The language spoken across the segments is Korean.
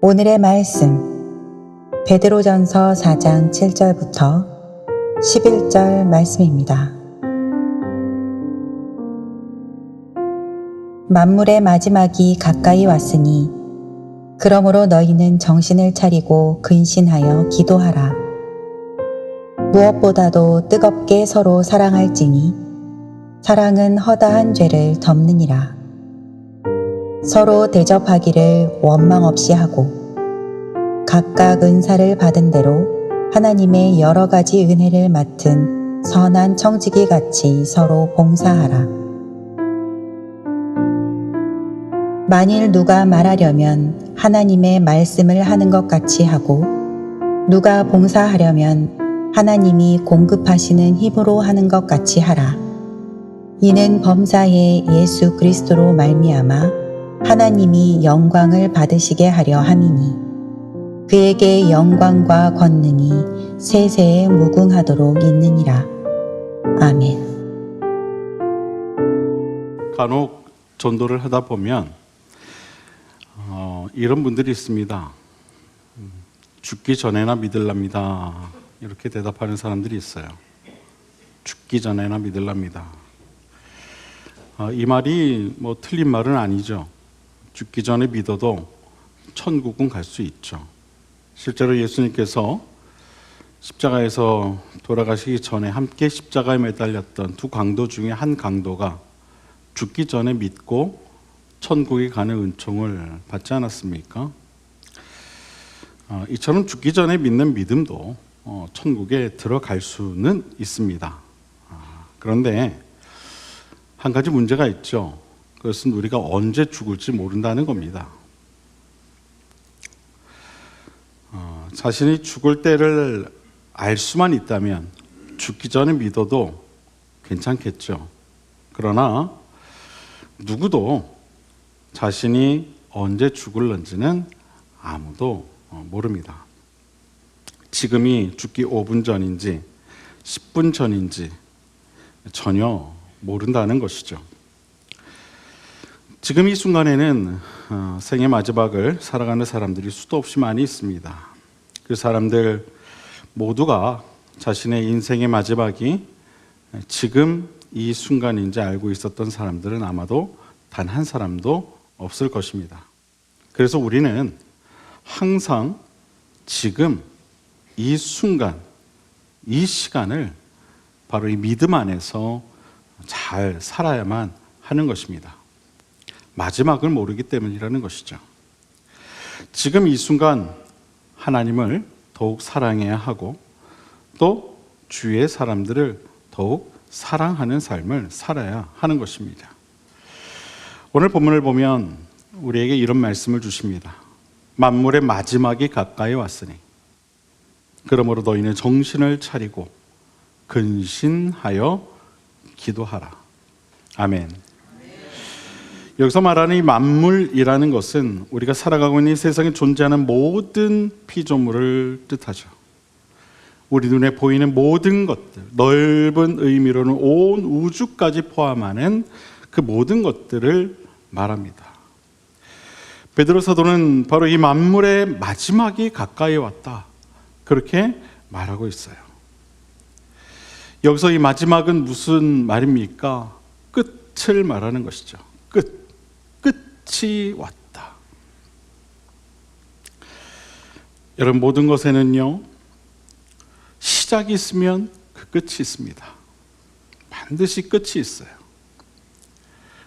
오늘의 말씀 베드로전서 4장 7절부터 11절 말씀입니다. 만물의 마지막이 가까이 왔으니 그러므로 너희는 정신을 차리고 근신하여 기도하라. 무엇보다도 뜨겁게 서로 사랑할지니 사랑은 허다한 죄를 덮느니라. 서로 대접하기를 원망 없이 하고 각각 은사를 받은 대로 하나님의 여러 가지 은혜를 맡은 선한 청지기 같이 서로 봉사하라. 만일 누가 말하려면 하나님의 말씀을 하는 것 같이 하고 누가 봉사하려면 하나님이 공급하시는 힘으로 하는 것 같이 하라. 이는 범사에 예수 그리스도로 말미암아 하나님이 영광을 받으시게 하려 함이니 그에게 영광과 권능이 세세에 무궁하도록 있느니라. 아멘. 간혹 전도를 하다 보면 이런 분들이 있습니다. 죽기 전에나 믿을랍니다. 이렇게 대답하는 사람들이 있어요. 죽기 전에나 믿을랍니다. 이 말이 틀린 말은 아니죠. 죽기 전에 믿어도 천국은 갈 수 있죠. 실제로 예수님께서 십자가에서 돌아가시기 전에 함께 십자가에 매달렸던 두 강도 중에 한 강도가 죽기 전에 믿고 천국에 가는 은총을 받지 않았습니까? 이처럼 죽기 전에 믿는 믿음도 천국에 들어갈 수는 있습니다. 그런데 한 가지 문제가 있죠. 그것은 우리가 언제 죽을지 모른다는 겁니다. 자신이 죽을 때를 알 수만 있다면 죽기 전에 믿어도 괜찮겠죠. 그러나 누구도 자신이 언제 죽을런지는 아무도 모릅니다. 지금이 죽기 5분 전인지 10분 전인지 전혀 모른다는 것이죠. 지금 이 순간에는 생의 마지막을 살아가는 사람들이 수도 없이 많이 있습니다. 그 사람들 모두가 자신의 인생의 마지막이 지금 이 순간인지 알고 있었던 사람들은 아마도 단 한 사람도 없을 것입니다. 그래서 우리는 항상 지금 이 순간, 이 시간을 바로 이 믿음 안에서 잘 살아야만 하는 것입니다. 마지막을 모르기 때문이라는 것이죠. 지금 이 순간 하나님을 더욱 사랑해야 하고 또 주위의 사람들을 더욱 사랑하는 삶을 살아야 하는 것입니다. 오늘 본문을 보면 우리에게 이런 말씀을 주십니다. 만물의 마지막이 가까이 왔으니 그러므로 너희는 정신을 차리고 근신하여 기도하라. 아멘. 여기서 말하는 이 만물이라는 것은 우리가 살아가고 있는 이 세상에 존재하는 모든 피조물을 뜻하죠. 우리 눈에 보이는 모든 것들, 넓은 의미로는 온 우주까지 포함하는 그 모든 것들을 말합니다. 베드로 사도는 바로 이 만물의 마지막이 가까이 왔다, 그렇게 말하고 있어요. 여기서 이 마지막은 무슨 말입니까? 끝을 말하는 것이죠. 끝이 왔다. 여러분, 모든 것에는요 시작이 있으면 그 끝이 있습니다. 반드시 끝이 있어요.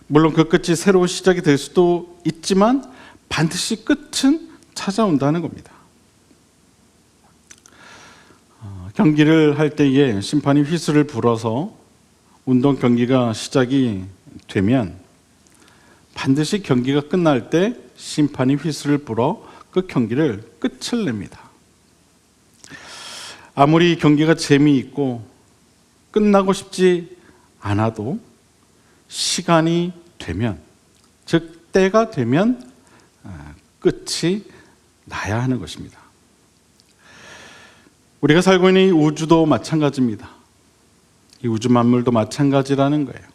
물론 그 끝이 새로운 시작이 될 수도 있지만 반드시 끝은 찾아온다는 겁니다. 경기를 할 때에 심판이 휘슬을 불어서 운동 경기가 시작이 되면 반드시 경기가 끝날 때 심판이 휘슬을 불어 그 경기를 끝을 냅니다. 아무리 경기가 재미있고 끝나고 싶지 않아도 시간이 되면, 즉 때가 되면 끝이 나야 하는 것입니다. 우리가 살고 있는 이 우주도 마찬가지입니다. 이 우주 만물도 마찬가지라는 거예요.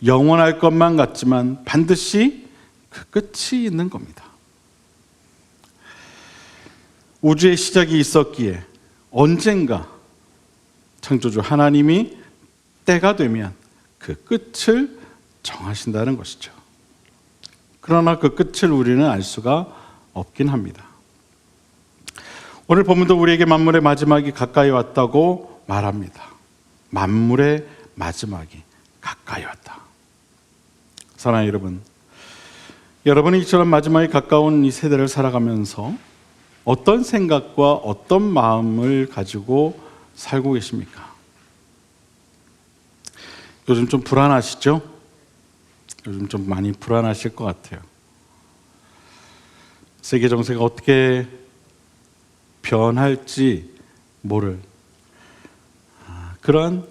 영원할 것만 같지만 반드시 그 끝이 있는 겁니다. 우주의 시작이 있었기에 언젠가 창조주 하나님이 때가 되면 그 끝을 정하신다는 것이죠. 그러나 그 끝을 우리는 알 수가 없긴 합니다. 오늘 본문도 우리에게 만물의 마지막이 가까이 왔다고 말합니다. 만물의 마지막이 가까이 왔다. 사랑하는 여러분, 여러분이 이처럼 마지막에 가까운 이 세대를 살아가면서 어떤 생각과 어떤 마음을 가지고 살고 계십니까? 요즘 좀 불안하시죠? 요즘 좀 많이 불안하실 것 같아요. 세계 정세가 어떻게 변할지 모를 그런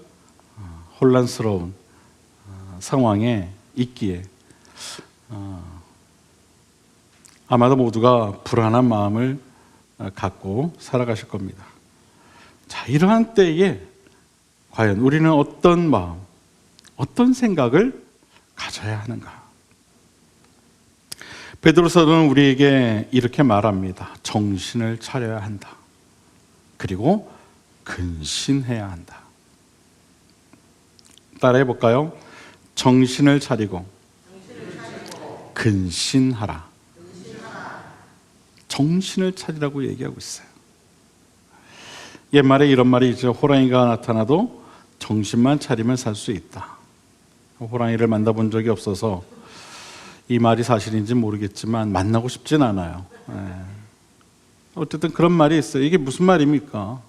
혼란스러운 상황에 있기에 아마도 모두가 불안한 마음을 갖고 살아가실 겁니다. 자, 이러한 때에 과연 우리는 어떤 마음, 어떤 생각을 가져야 하는가? 베드로서는 우리에게 이렇게 말합니다. 정신을 차려야 한다. 그리고 근신해야 한다. 따라해 볼까요? 정신을 차리고 근신하라. 정신을 차리라고 얘기하고 있어요. 옛말에 이런 말이 있죠. 호랑이가 나타나도 정신만 차리면 살 수 있다. 호랑이를 만나본 적이 없어서 이 말이 사실인지 모르겠지만 만나고 싶진 않아요. 어쨌든 그런 말이 있어요. 이게 무슨 말입니까?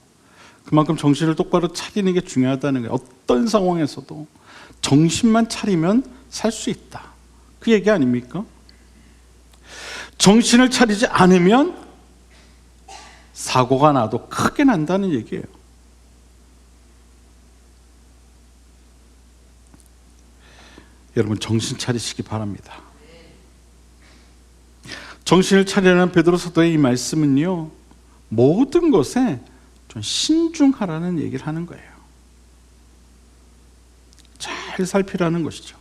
그만큼 정신을 똑바로 차리는 게 중요하다는 거예요. 어떤 상황에서도 정신만 차리면 살 수 있다. 그 얘기 아닙니까? 정신을 차리지 않으면 사고가 나도 크게 난다는 얘기예요. 여러분, 정신 차리시기 바랍니다. 정신을 차리라는 베드로 사도의 이 말씀은요, 모든 것에 좀 신중하라는 얘기를 하는 거예요. 잘 살피라는 것이죠.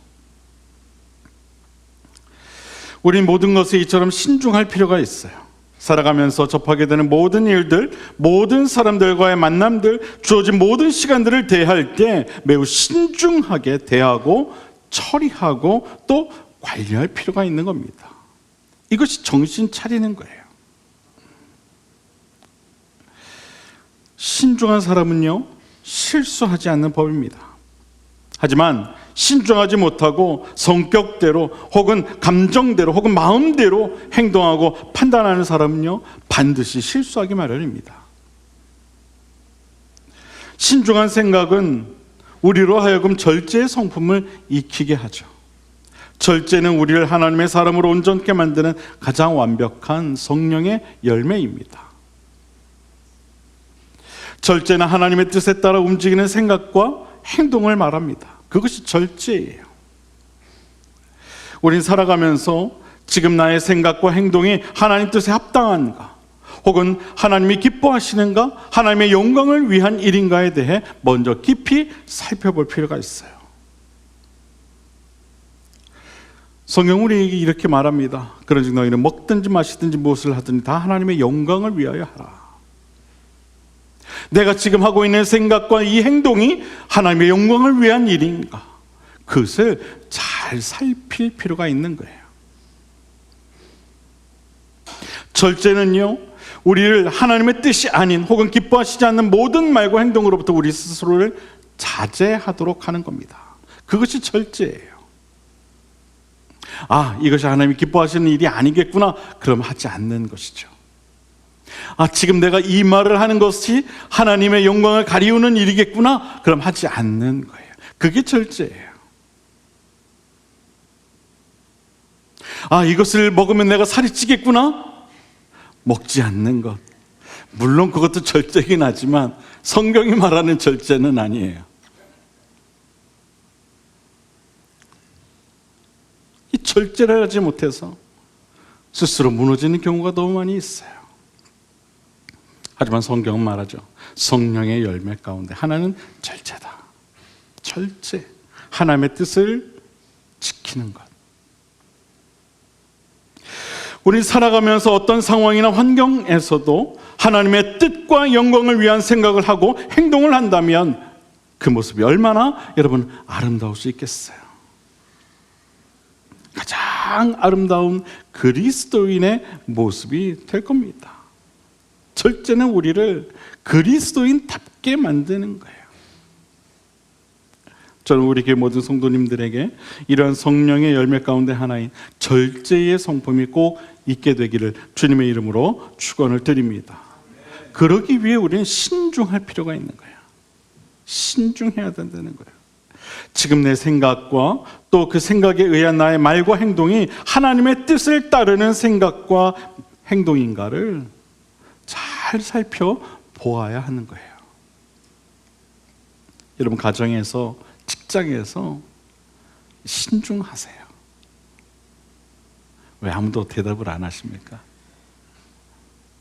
우리 모든 것에 이처럼 신중할 필요가 있어요. 살아가면서 접하게 되는 모든 일들, 모든 사람들과의 만남들, 주어진 모든 시간들을 대할 때 매우 신중하게 대하고 처리하고 또 관리할 필요가 있는 겁니다. 이것이 정신 차리는 거예요. 신중한 사람은요, 실수하지 않는 법입니다. 하지만 신중하지 못하고 성격대로 혹은 감정대로 혹은 마음대로 행동하고 판단하는 사람은요, 반드시 실수하기 마련입니다. 신중한 생각은 우리로 하여금 절제의 성품을 익히게 하죠. 절제는 우리를 하나님의 사람으로 온전케 만드는 가장 완벽한 성령의 열매입니다. 절제는 하나님의 뜻에 따라 움직이는 생각과 행동을 말합니다. 그것이 절제예요. 우린 살아가면서 지금 나의 생각과 행동이 하나님 뜻에 합당한가, 혹은 하나님이 기뻐하시는가, 하나님의 영광을 위한 일인가에 대해 먼저 깊이 살펴볼 필요가 있어요. 성경 우리에게 이렇게 말합니다. 그런즉 너희는 먹든지 마시든지 무엇을 하든지 다 하나님의 영광을 위하여 하라. 내가 지금 하고 있는 생각과 이 행동이 하나님의 영광을 위한 일인가, 그것을 잘 살필 필요가 있는 거예요. 절제는요, 우리를 하나님의 뜻이 아닌 혹은 기뻐하시지 않는 모든 말과 행동으로부터 우리 스스로를 자제하도록 하는 겁니다. 그것이 절제예요. 아, 이것이 하나님이 기뻐하시는 일이 아니겠구나, 그럼 하지 않는 것이죠. 아, 지금 내가 이 말을 하는 것이 하나님의 영광을 가리우는 일이겠구나, 그럼 하지 않는 거예요. 그게 절제예요. 아, 이것을 먹으면 내가 살이 찌겠구나, 먹지 않는 것. 물론 그것도 절제긴 하지만 성경이 말하는 절제는 아니에요. 이 절제를 하지 못해서 스스로 무너지는 경우가 너무 많이 있어요. 하지만 성경은 말하죠. 성령의 열매 가운데 하나는 절제다. 절제. 하나님의 뜻을 지키는 것. 우리 살아가면서 어떤 상황이나 환경에서도 하나님의 뜻과 영광을 위한 생각을 하고 행동을 한다면 그 모습이 얼마나 여러분 아름다울 수 있겠어요. 가장 아름다운 그리스도인의 모습이 될 겁니다. 절제는 우리를 그리스도인답게 만드는 거예요. 저는 우리 교회 모든 성도님들에게 이러한 성령의 열매 가운데 하나인 절제의 성품이 꼭 있게 되기를 주님의 이름으로 축원을 드립니다. 그러기 위해 우리는 신중할 필요가 있는 거예요. 신중해야 된다는 거예요. 지금 내 생각과 또 그 생각에 의한 나의 말과 행동이 하나님의 뜻을 따르는 생각과 행동인가를 잘 살펴보아야 하는 거예요. 여러분 가정에서, 직장에서 신중하세요. 왜 아무도 대답을 안 하십니까?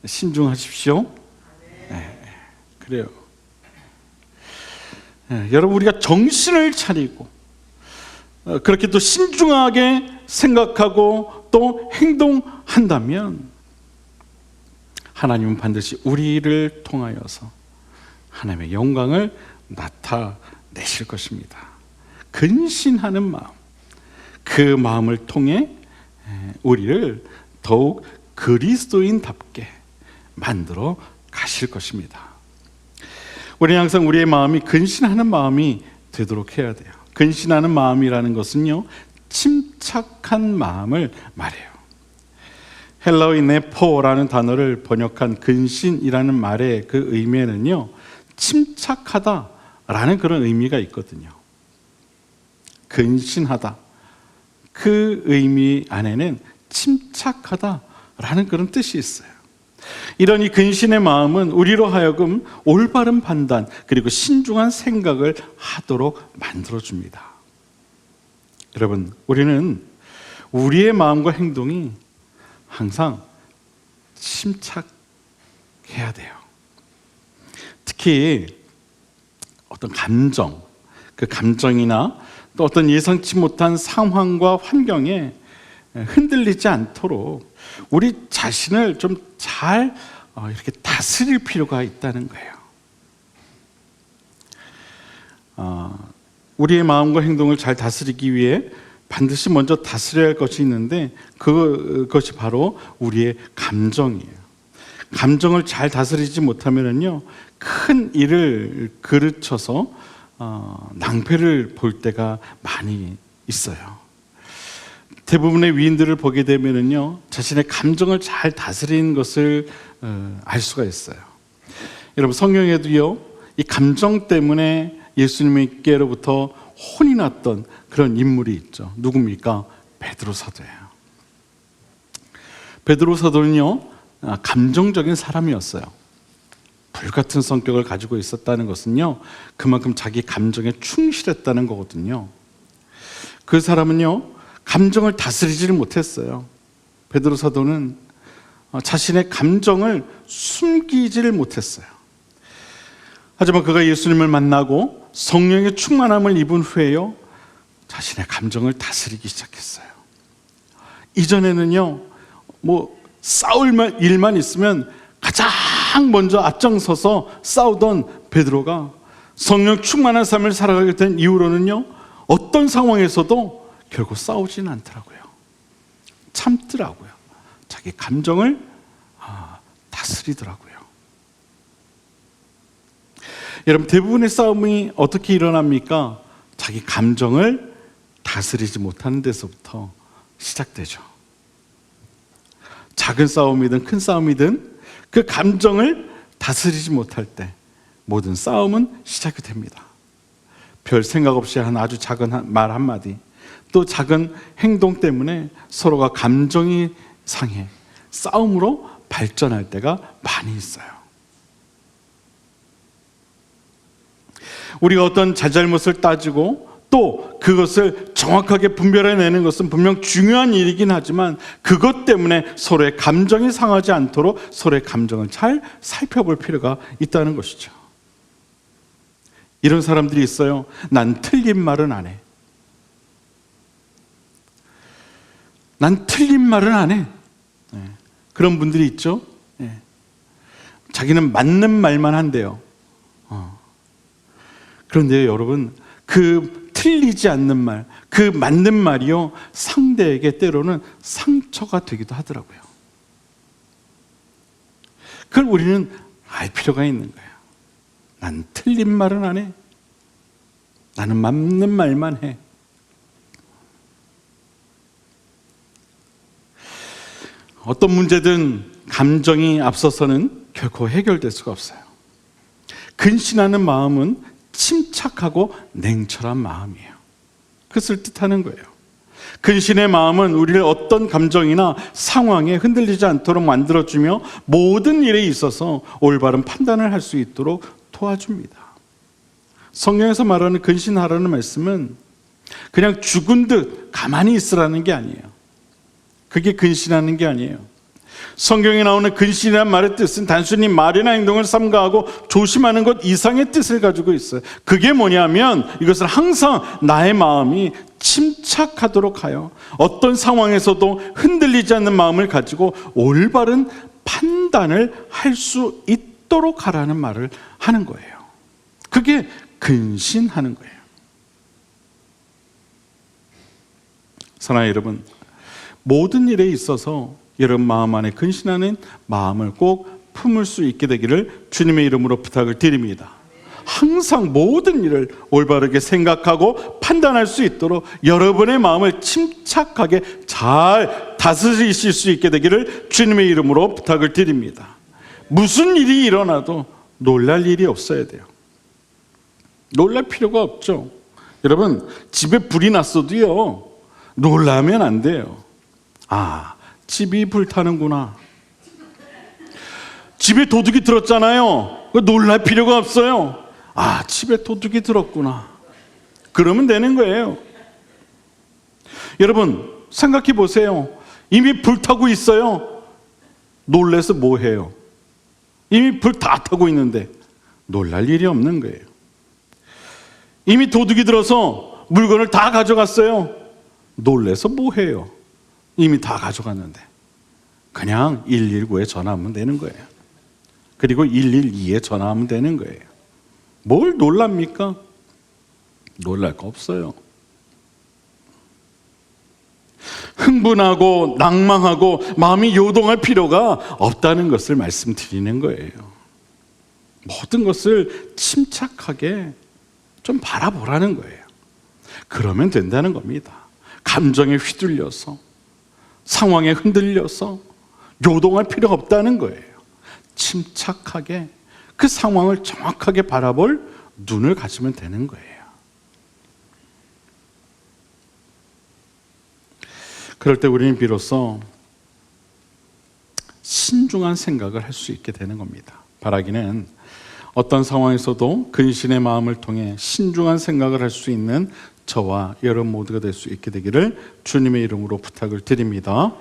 신중하십시오. 네, 그래요. 네, 여러분 우리가 정신을 차리고 그렇게 또 신중하게 생각하고 또 행동한다면 하나님은 반드시 우리를 통하여서 하나님의 영광을 나타내실 것입니다. 근신하는 마음, 그 마음을 통해 우리를 더욱 그리스도인답게 만들어 가실 것입니다. 우리는 항상 우리의 마음이 근신하는 마음이 되도록 해야 돼요. 근신하는 마음이라는 것은요, 침착한 마음을 말해요. 헬라어의 네포라는 단어를 번역한 근신이라는 말의 그 의미에는요, 침착하다라는 그런 의미가 있거든요. 근신하다, 그 의미 안에는 침착하다라는 그런 뜻이 있어요. 이런 이 근신의 마음은 우리로 하여금 올바른 판단 그리고 신중한 생각을 하도록 만들어줍니다. 여러분, 우리는 우리의 마음과 행동이 항상 침착해야 돼요. 특히 어떤 감정, 그 감정이나 또 어떤 예상치 못한 상황과 환경에 흔들리지 않도록 우리 자신을 좀 잘 이렇게 다스릴 필요가 있다는 거예요. 우리의 마음과 행동을 잘 다스리기 위해 반드시 먼저 다스려야 할 것이 있는데 그것이 바로 우리의 감정이에요. 감정을 잘 다스리지 못하면요, 큰 일을 그르쳐서 낭패를 볼 때가 많이 있어요. 대부분의 위인들을 보게 되면요, 자신의 감정을 잘 다스리는 것을 알 수가 있어요. 여러분, 성경에도요, 이 감정 때문에 예수님께로부터 혼이 났던 그런 인물이 있죠. 누굽니까? 베드로 사도예요. 베드로 사도는요, 감정적인 사람이었어요. 불같은 성격을 가지고 있었다는 것은요, 그만큼 자기 감정에 충실했다는 거거든요. 그 사람은요, 감정을 다스리지를 못했어요. 베드로 사도는 자신의 감정을 숨기지를 못했어요. 하지만 그가 예수님을 만나고 성령의 충만함을 입은 후에요, 자신의 감정을 다스리기 시작했어요. 이전에는요, 싸울 일만 있으면 가장 먼저 앞장서서 싸우던 베드로가 성령 충만한 삶을 살아가게 된 이후로는요, 어떤 상황에서도 결국 싸우지는 않더라고요. 참더라고요. 자기 감정을 다스리더라고요. 여러분, 대부분의 싸움이 어떻게 일어납니까? 자기 감정을 다스리지 못하는 데서부터 시작되죠. 작은 싸움이든 큰 싸움이든 그 감정을 다스리지 못할 때 모든 싸움은 시작이 됩니다. 별 생각 없이 한 아주 작은 말 한마디, 또 작은 행동 때문에 서로가 감정이 상해 싸움으로 발전할 때가 많이 있어요. 우리가 어떤 잘잘못을 따지고 또 그것을 정확하게 분별해내는 것은 분명 중요한 일이긴 하지만 그것 때문에 서로의 감정이 상하지 않도록 서로의 감정을 잘 살펴볼 필요가 있다는 것이죠. 이런 사람들이 있어요. 난 틀린 말은 안 해. 난 틀린 말은 안 해. 그런 분들이 있죠. 자기는 맞는 말만 한대요. 그런데 여러분, 그 틀리지 않는 말, 그 맞는 말이요, 상대에게 때로는 상처가 되기도 하더라고요. 그걸 우리는 알 필요가 있는 거예요. 난 틀린 말은 안 해. 나는 맞는 말만 해. 어떤 문제든 감정이 앞서서는 결코 해결될 수가 없어요. 근신하는 마음은 침착하고 냉철한 마음이에요. 그것을 뜻하는 거예요. 근신의 마음은 우리를 어떤 감정이나 상황에 흔들리지 않도록 만들어주며 모든 일에 있어서 올바른 판단을 할 수 있도록 도와줍니다. 성경에서 말하는 근신하라는 말씀은 그냥 죽은 듯 가만히 있으라는 게 아니에요. 그게 근신하는 게 아니에요. 성경에 나오는 근신이라는 말의 뜻은 단순히 말이나 행동을 삼가하고 조심하는 것 이상의 뜻을 가지고 있어요. 그게 뭐냐면 이것은 항상 나의 마음이 침착하도록 하여 어떤 상황에서도 흔들리지 않는 마음을 가지고 올바른 판단을 할 수 있도록 하라는 말을 하는 거예요. 그게 근신하는 거예요. 사랑하는 여러분, 모든 일에 있어서 여러분 마음 안에 근신하는 마음을 꼭 품을 수 있게 되기를 주님의 이름으로 부탁을 드립니다. 항상 모든 일을 올바르게 생각하고 판단할 수 있도록 여러분의 마음을 침착하게 잘 다스리실 수 있게 되기를 주님의 이름으로 부탁을 드립니다. 무슨 일이 일어나도 놀랄 일이 없어야 돼요. 놀랄 필요가 없죠. 여러분, 집에 불이 났어도요, 놀라면 안 돼요. 아, 집이 불타는구나. 집에 도둑이 들었잖아요. 놀랄 필요가 없어요. 아, 집에 도둑이 들었구나. 그러면 되는 거예요. 여러분, 생각해 보세요. 이미 불타고 있어요. 놀래서 뭐 해요? 이미 불 다 타고 있는데 놀랄 일이 없는 거예요. 이미 도둑이 들어서 물건을 다 가져갔어요. 놀래서 뭐 해요? 이미 다 가져갔는데. 그냥 119에 전화하면 되는 거예요. 그리고 112에 전화하면 되는 거예요. 뭘 놀랍니까? 놀랄 거 없어요. 흥분하고 낭망하고 마음이 요동할 필요가 없다는 것을 말씀드리는 거예요. 모든 것을 침착하게 좀 바라보라는 거예요. 그러면 된다는 겁니다. 감정에 휘둘려서, 상황에 흔들려서 요동할 필요가 없다는 거예요. 침착하게 그 상황을 정확하게 바라볼 눈을 가지면 되는 거예요. 그럴 때 우리는 비로소 신중한 생각을 할 수 있게 되는 겁니다. 바라기는 어떤 상황에서도 근신의 마음을 통해 신중한 생각을 할 수 있는 저와 여러분 모두가 될 수 있게 되기를 주님의 이름으로 부탁을 드립니다.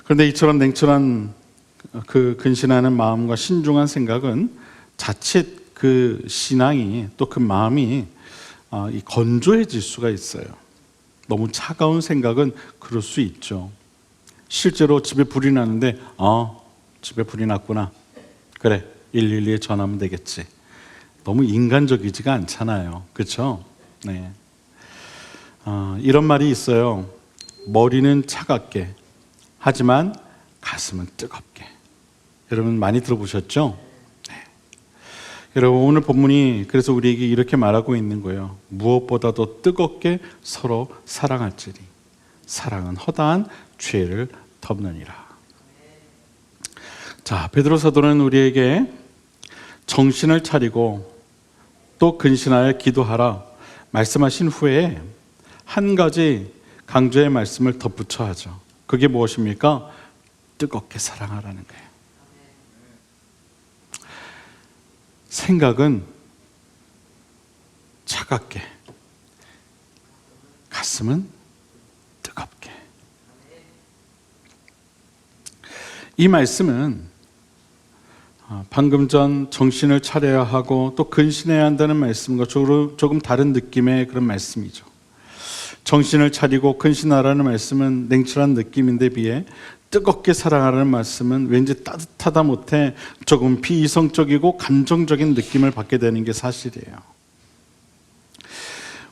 그런데 이처럼 냉철한 그 근신하는 마음과 신중한 생각은 자칫 그 신앙이 또 그 마음이 건조해질 수가 있어요. 너무 차가운 생각은 그럴 수 있죠. 실제로 집에 불이 났는데 집에 불이 났구나. 그래, 112에 전화하면 되겠지. 너무 인간적이지가 않잖아요. 그렇죠? 네. 이런 말이 있어요. 머리는 차갑게 하지만 가슴은 뜨겁게. 여러분 많이 들어보셨죠? 네. 여러분 오늘 본문이 그래서 우리에게 이렇게 말하고 있는 거예요. 무엇보다도 뜨겁게 서로 사랑할지니 사랑은 허다한 죄를 덮느니라. 자, 베드로 사도는 우리에게 정신을 차리고 또 근신하여 기도하라 말씀하신 후에 한 가지 강조의 말씀을 덧붙여 하죠. 그게 무엇입니까? 뜨겁게 사랑하라는 거예요. 생각은 차갑게, 가슴은 뜨겁게. 이 말씀은 방금 전 정신을 차려야 하고 또 근신해야 한다는 말씀과 조금 다른 느낌의 그런 말씀이죠. 정신을 차리고 근신하라는 말씀은 냉철한 느낌인데 비해 뜨겁게 사랑하라는 말씀은 왠지 따뜻하다 못해 조금 비이성적이고 감정적인 느낌을 받게 되는 게 사실이에요.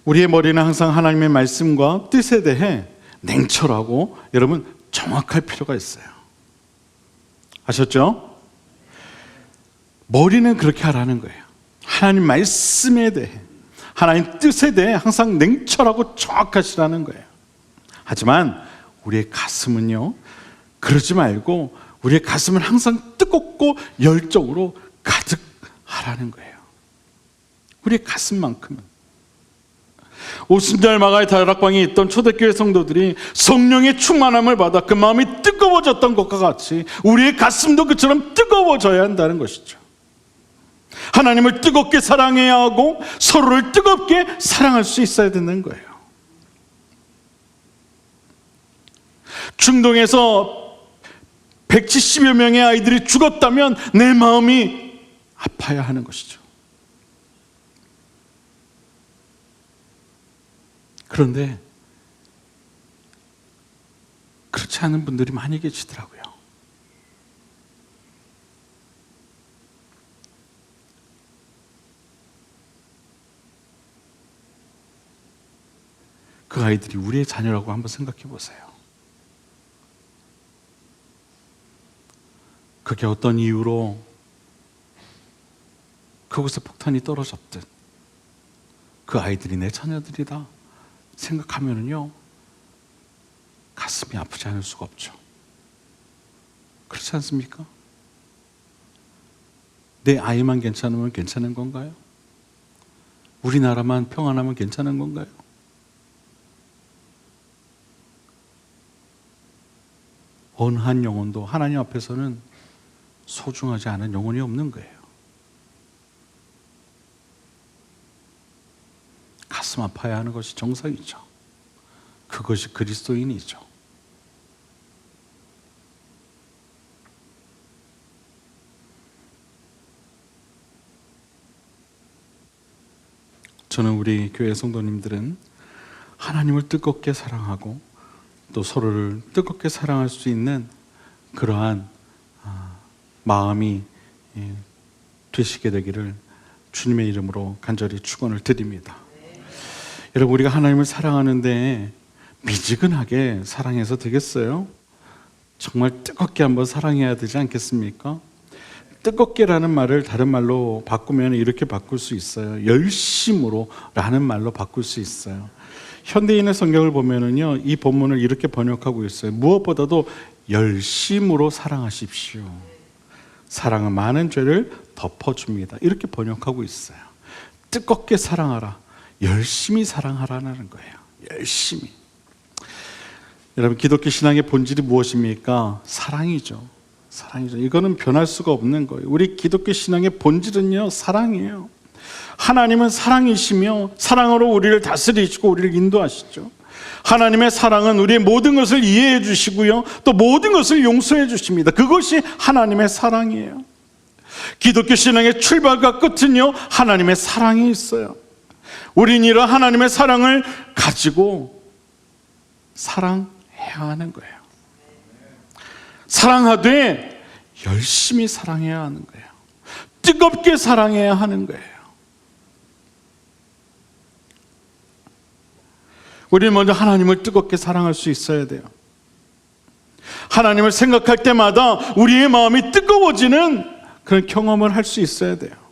우리의 머리는 항상 하나님의 말씀과 뜻에 대해 냉철하고 여러분 정확할 필요가 있어요. 아셨죠? 머리는 그렇게 하라는 거예요. 하나님 말씀에 대해, 하나님 뜻에 대해 항상 냉철하고 정확하시라는 거예요. 하지만 우리의 가슴은요, 그러지 말고 우리의 가슴은 항상 뜨겁고 열정으로 가득하라는 거예요. 우리의 가슴만큼은. 오순절 마가의 다락방에 있던 초대교회 성도들이 성령의 충만함을 받아 그 마음이 뜨거워졌던 것과 같이 우리의 가슴도 그처럼 뜨거워져야 한다는 것이죠. 하나님을 뜨겁게 사랑해야 하고 서로를 뜨겁게 사랑할 수 있어야 되는 거예요. 중동에서 170여 명의 아이들이 죽었다면 내 마음이 아파야 하는 것이죠. 그런데 그렇지 않은 분들이 많이 계시더라고요. 그 아이들이 우리의 자녀라고 한번 생각해 보세요. 그게 어떤 이유로 그곳에 폭탄이 떨어졌든 그 아이들이 내 자녀들이다 생각하면은요, 가슴이 아프지 않을 수가 없죠. 그렇지 않습니까? 내 아이만 괜찮으면 괜찮은 건가요? 우리나라만 평안하면 괜찮은 건가요? 어느 한 영혼도 하나님 앞에서는 소중하지 않은 영혼이 없는 거예요. 가슴 아파야 하는 것이 정상이죠. 그것이 그리스도인이죠. 저는 우리 교회 성도님들은 하나님을 뜨겁게 사랑하고 또 서로를 뜨겁게 사랑할 수 있는 그러한 마음이 되시게 되기를 주님의 이름으로 간절히 축원을 드립니다. 여러분, 우리가 하나님을 사랑하는데 미지근하게 사랑해서 되겠어요? 정말 뜨겁게 한번 사랑해야 되지 않겠습니까? 뜨겁게라는 말을 다른 말로 바꾸면 이렇게 바꿀 수 있어요. 열심으로 라는 말로 바꿀 수 있어요. 현대인의 성경을 보면은요, 이 본문을 이렇게 번역하고 있어요. 무엇보다도 열심으로 사랑하십시오. 사랑은 많은 죄를 덮어줍니다. 이렇게 번역하고 있어요. 뜨겁게 사랑하라. 열심히 사랑하라는 거예요. 열심히. 여러분, 기독교 신앙의 본질이 무엇입니까? 사랑이죠. 사랑이죠. 이거는 변할 수가 없는 거예요. 우리 기독교 신앙의 본질은요, 사랑이에요. 하나님은 사랑이시며 사랑으로 우리를 다스리시고 우리를 인도하시죠. 하나님의 사랑은 우리의 모든 것을 이해해 주시고요, 또 모든 것을 용서해 주십니다. 그것이 하나님의 사랑이에요. 기독교 신앙의 출발과 끝은요, 하나님의 사랑이 있어요. 우리는 이런 하나님의 사랑을 가지고 사랑해야 하는 거예요. 사랑하되 열심히 사랑해야 하는 거예요. 뜨겁게 사랑해야 하는 거예요. 우리는 먼저 하나님을 뜨겁게 사랑할 수 있어야 돼요. 하나님을 생각할 때마다 우리의 마음이 뜨거워지는 그런 경험을 할 수 있어야 돼요.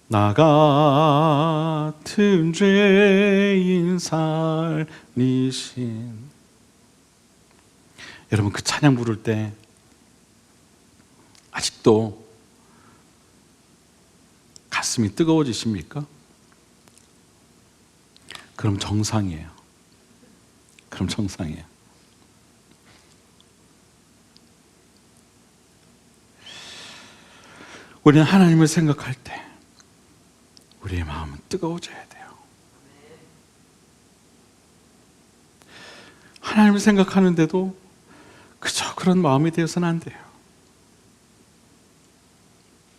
나 같은 죄인 살리신. 여러분, 그 찬양 부를 때 아직도 가슴이 뜨거워지십니까? 그럼 정상이에요. 그럼 정상이에요. 우리는 하나님을 생각할 때 우리의 마음은 뜨거워져야 돼요. 하나님을 생각하는데도 그저 그런 마음이 되어서는 안 돼요.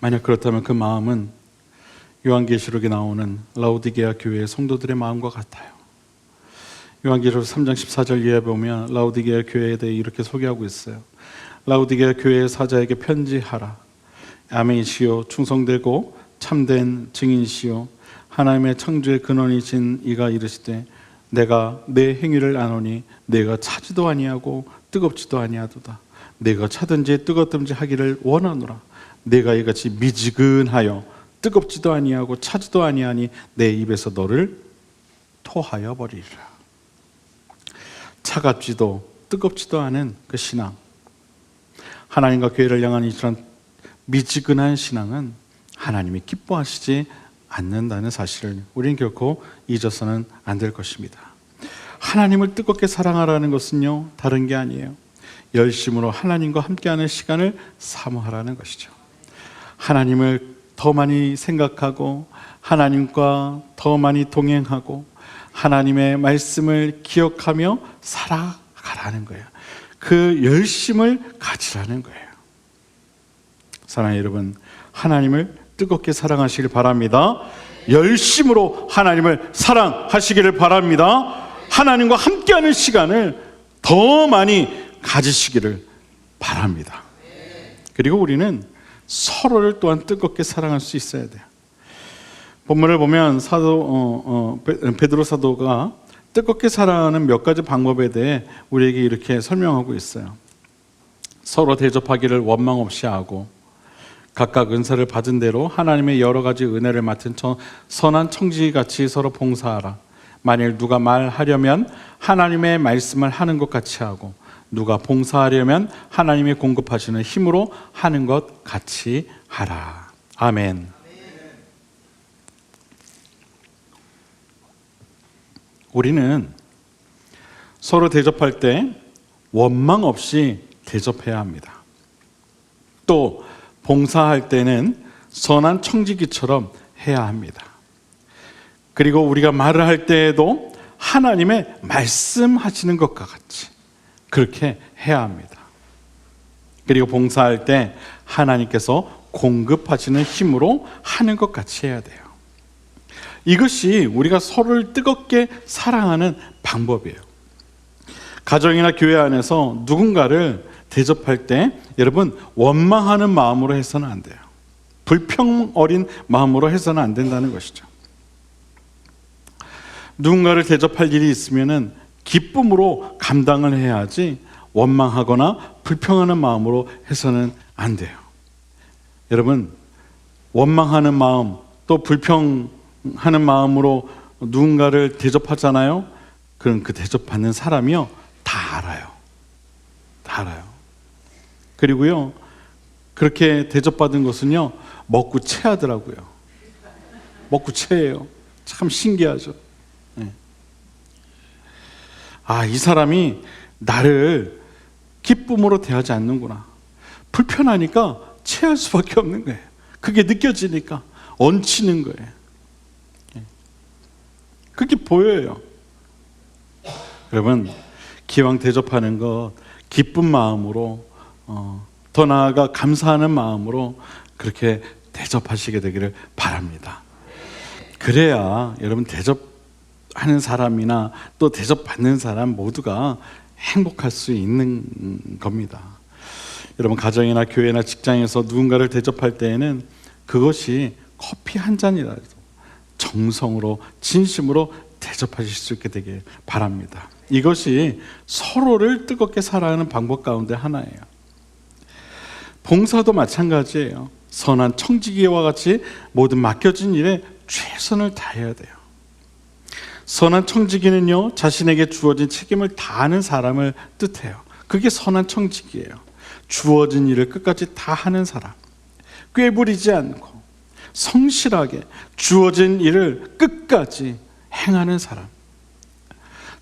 만약 그렇다면 그 마음은 요한계시록에 나오는 라오디게아 교회의 성도들의 마음과 같아요. 요한계시록 3장 14절 이하에 보면 라오디게아 교회에 대해 이렇게 소개하고 있어요. 라오디게아 교회의 사자에게 편지하라. 아멘이시요 충성되고 참된 증인이시요 하나님의 창조의 근원이신 이가 이르시되 내가 내 행위를 아노니 내가 차지도 아니하고 뜨겁지도 아니하도다. 내가 차든지 뜨겁든지 하기를 원하노라. 내가 이같이 미지근하여 뜨겁지도 아니하고 차지도 아니하니 내 입에서 너를 토하여 버리리라. 차갑지도 뜨겁지도 않은 그 신앙, 하나님과 교회를 향한 이런 미지근한 신앙은 하나님이 기뻐하시지 않는다는 사실을 우리는 결코 잊어서는 안 될 것입니다. 하나님을 뜨겁게 사랑하라는 것은요, 다른 게 아니에요. 열심으로 하나님과 함께하는 시간을 사모하라는 것이죠. 하나님을 더 많이 생각하고 하나님과 더 많이 동행하고 하나님의 말씀을 기억하며 살아가라는 거예요. 그 열심을 가지라는 거예요. 사랑하는 여러분, 하나님을 뜨겁게 사랑하시길 바랍니다. 열심으로 하나님을 사랑하시기를 바랍니다. 하나님과 함께하는 시간을 더 많이 가지시기를 바랍니다. 그리고 우리는 서로를 또한 뜨겁게 사랑할 수 있어야 돼요. 본문을 보면 베드로 사도가 뜨겁게 사랑하는 몇 가지 방법에 대해 우리에게 이렇게 설명하고 있어요. 서로 대접하기를 원망 없이 하고 각각 은사를 받은 대로 하나님의 여러 가지 은혜를 맡은 선한 청지기같이 서로 봉사하라. 만일 누가 말하려면 하나님의 말씀을 하는 것 같이 하고 누가 봉사하려면 하나님이 공급하시는 힘으로 하는 것 같이 하라. 아멘. 우리는 서로 대접할 때 원망 없이 대접해야 합니다. 또 봉사할 때는 선한 청지기처럼 해야 합니다. 그리고 우리가 말을 할 때에도 하나님의 말씀하시는 것과 같이 그렇게 해야 합니다. 그리고 봉사할 때 하나님께서 공급하시는 힘으로 하는 것 같이 해야 돼요. 이것이 우리가 서로를 뜨겁게 사랑하는 방법이에요. 가정이나 교회 안에서 누군가를 대접할 때 여러분 원망하는 마음으로 해서는 안 돼요. 불평 어린 마음으로 해서는 안 된다는 것이죠. 누군가를 대접할 일이 있으면은 기쁨으로 감당을 해야지 원망하거나 불평하는 마음으로 해서는 안 돼요. 여러분 원망하는 마음 또 불평하는 마음으로 누군가를 대접하잖아요. 그럼 그 대접받는 사람이요 다 알아요. 다 알아요. 그리고요 그렇게 대접받은 것은요 먹고 체하더라고요. 먹고 체해요. 참 신기하죠. 네. 아, 이 사람이 나를 기쁨으로 대하지 않는구나. 불편하니까 체할 수밖에 없는 거예요. 그게 느껴지니까 얹히는 거예요. 그게 보여요. 여러분 기왕 대접하는 것 기쁜 마음으로 더 나아가 감사하는 마음으로 그렇게 대접하시게 되기를 바랍니다. 그래야 여러분 대접하는 사람이나 또 대접받는 사람 모두가 행복할 수 있는 겁니다. 여러분 가정이나 교회나 직장에서 누군가를 대접할 때에는 그것이 커피 한 잔이라도 정성으로 진심으로 대접하실 수 있게 되길 바랍니다. 이것이 서로를 뜨겁게 사랑하는 방법 가운데 하나예요. 봉사도 마찬가지예요. 선한 청지기와 같이 모든 맡겨진 일에 최선을 다해야 돼요. 선한 청지기는요 자신에게 주어진 책임을 다하는 사람을 뜻해요. 그게 선한 청지기예요. 주어진 일을 끝까지 다 하는 사람, 꾀부리지 않고 성실하게 주어진 일을 끝까지 행하는 사람,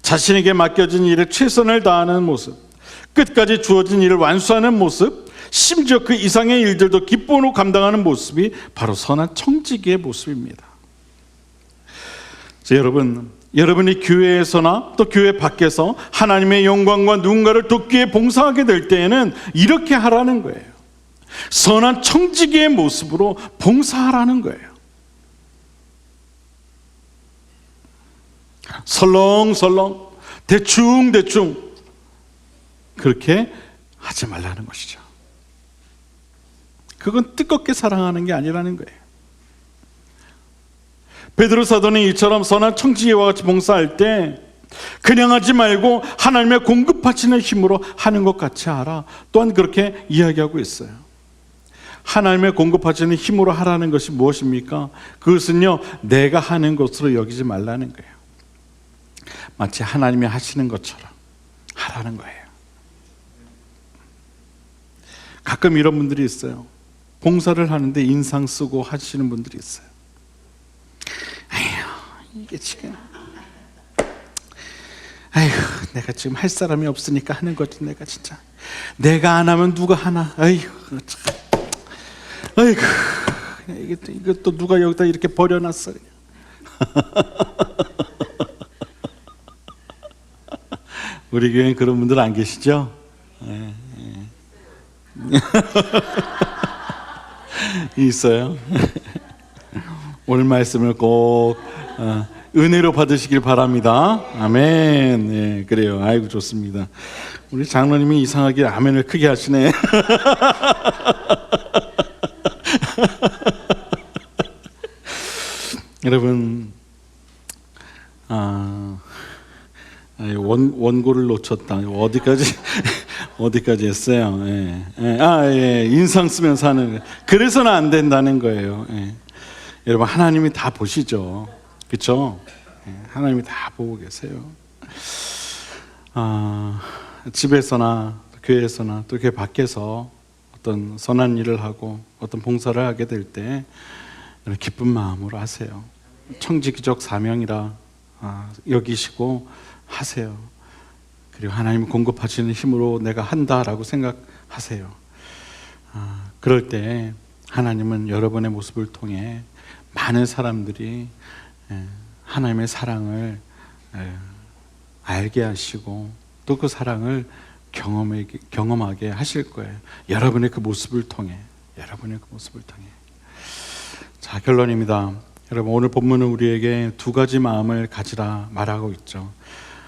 자신에게 맡겨진 일에 최선을 다하는 모습, 끝까지 주어진 일을 완수하는 모습, 심지어 그 이상의 일들도 기쁨으로 감당하는 모습이 바로 선한 청지기의 모습입니다. 자, 여러분이 교회에서나 또 교회 밖에서 하나님의 영광과 누군가를 돕기 위해 봉사하게 될 때에는 이렇게 하라는 거예요. 선한 청지기의 모습으로 봉사하라는 거예요. 설렁설렁 대충대충 그렇게 하지 말라는 것이죠. 그건 뜨겁게 사랑하는 게 아니라는 거예요. 베드로 사도는 이처럼 선한 청지기와 같이 봉사할 때 그냥 하지 말고 하나님의 공급하시는 힘으로 하는 것 같이 하라. 또한 그렇게 이야기하고 있어요. 하나님의 공급하시는 힘으로 하라는 것이 무엇입니까? 그것은요, 내가 하는 것으로 여기지 말라는 거예요. 마치 하나님이 하시는 것처럼 하라는 거예요. 가끔 이런 분들이 있어요. 봉사를 하는데 인상 쓰고 하시는 분들이 있어요. 아휴, 이게 지금 내가 지금 할 사람이 없으니까 하는 거지. 내가 진짜 내가 안 하면 누가 하나. 이게 또 누가 여기다 이렇게 버려놨어. 우리 교회엔 그런 분들 안 계시죠? 있어요. 오늘 말씀을 꼭 은혜로 받으시길 바랍니다. 아멘. 네, 그래요. 아이고 좋습니다. 우리 장로님이 이상하게 아멘을 크게 하시네. 여러분, 원고를 놓쳤다. 어디까지 했어요? 인상 쓰면서 하는. 그래서는 안 된다는 거예요. 여러분, 하나님이 다 보시죠. 그렇죠? 하나님이 다 보고 계세요. 집에서나 교회에서나 또 교회 밖에서 어떤 선한 일을 하고 어떤 봉사를 하게 될 때 기쁜 마음으로 하세요. 청지기적 사명이라 여기시고 하세요. 그리고 하나님 공급하시는 힘으로 내가 한다라고 생각하세요. 그럴 때 하나님은 여러분의 모습을 통해 많은 사람들이 하나님의 사랑을 알게 하시고 또 그 사랑을 경험하게 하실 거예요. 여러분의 그 모습을 통해. 자, 결론입니다. 여러분, 오늘 본문은 우리에게 두 가지 마음을 가지라 말하고 있죠.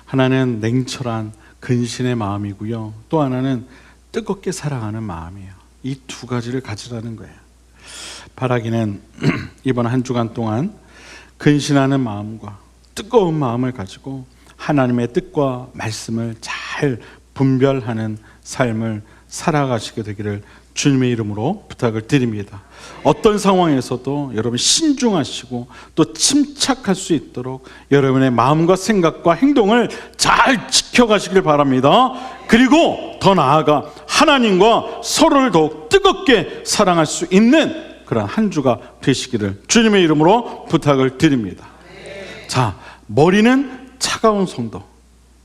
하나는 냉철한 근신의 마음이고요. 또 하나는 뜨겁게 사랑하는 마음이에요. 이 두 가지를 가지라는 거예요. 바라기는 이번 한 주간 동안 근신하는 마음과 뜨거운 마음을 가지고 하나님의 뜻과 말씀을 잘 분별하는 삶을 살아가시게 되기를 주님의 이름으로 부탁을 드립니다. 어떤 상황에서도 여러분 신중하시고 또 침착할 수 있도록 여러분의 마음과 생각과 행동을 잘 지켜가시길 바랍니다. 그리고 더 나아가 하나님과 서로를 더욱 뜨겁게 사랑할 수 있는 그런 한 주가 되시기를 주님의 이름으로 부탁을 드립니다. 자, 머리는 차가운 성도,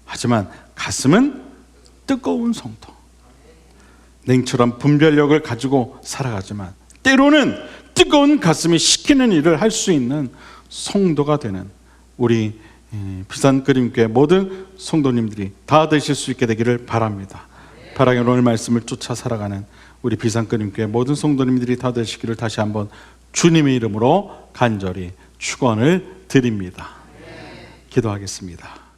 하지만 가슴은 뜨거운 성도. 냉철한 분별력을 가지고 살아가지만 때로는 뜨거운 가슴이 시키는 일을 할 수 있는 성도가 되는 우리 비산그림교회 모든 성도님들이 다 되실 수 있게 되기를 바랍니다. 바라기 오늘 말씀을 쫓아 살아가는 우리 비산그림교회 모든 성도님들이 다 되시기를 다시 한번 주님의 이름으로 간절히 축원을 드립니다. 기도하겠습니다.